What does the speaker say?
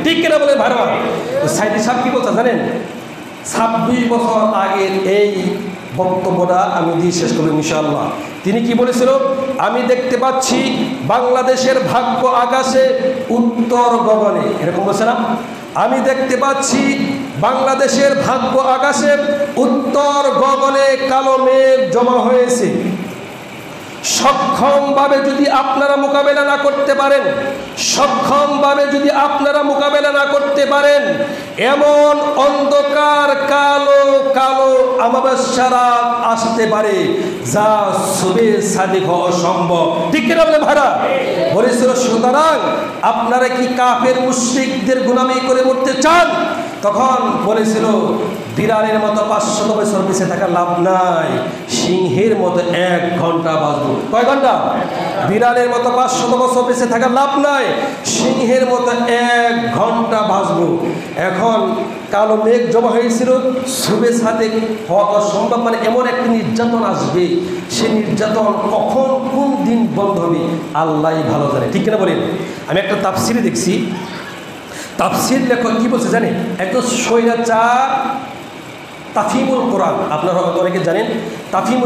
ঠিক কিনা বলে ভারত। সাইদি সাহেব কি বলছে জানেন? 26 বছর আগের এই বক্তব্যটা আমি দিয়ে শেষ করব ইনশাআল্লাহ। তিনি কি বলেছিল? আমি দেখতে পাচ্ছি বাংলাদেশের ভাগ্য আকাশে উত্তর গগনে, এরকম বলছে না? আমি দেখতে পাচ্ছি বাংলাদেশের ভাগ্য আকাশে উত্তর গগনে কালো মেঘ জমা হয়েছে। সক্ষমভাবে যদি আপনারা মোকাবেলা না করতে পারেন, সক্ষমভাবে যদি আপনারা মোকাবেলা না করতে পারেন, এমন অন্ধকার কালো কালো অমাবস্যা রাত আসতে পারে যা শুভে সাদিক হওয়া অসম্ভব। ঠিক কিনা বলে ভাড়া বলেছিল? সুতরাং আপনারা কি কাফের মুশরিকদের গোলামি করে মরতে চান? তখন বলেছিল বিড়ালের মতো 500 বছর বেঁচে থাকা লাভ নাই, সিংহের মতো 1 ঘন্টা বাঁচবো। কয় ঘন্টা? বিড়ালের মতো 500 বছর বেঁচে থাকা লাভ নাই, সিংহের মতো 1 ঘন্টা বাঁচবো। এখন কালো মেঘ জমা হয়েছিল, শুভে সাথে হওয়া অসম্ভব, মানে এমন একটা নির্যাতন আসবে, সে নির্যাতন কখন কোন দিন বন্ধ হবে আল্লাহ ভালো জানে। ঠিক কিনা বলেন? আমি একটা তাফসিরে দেখছি, তাফসির লেখক কি বলছে জানেন? একজন স্বৈরাচার, তাফিমুল কোরআন, আপনারা অনেকে জানেন তাফিমুল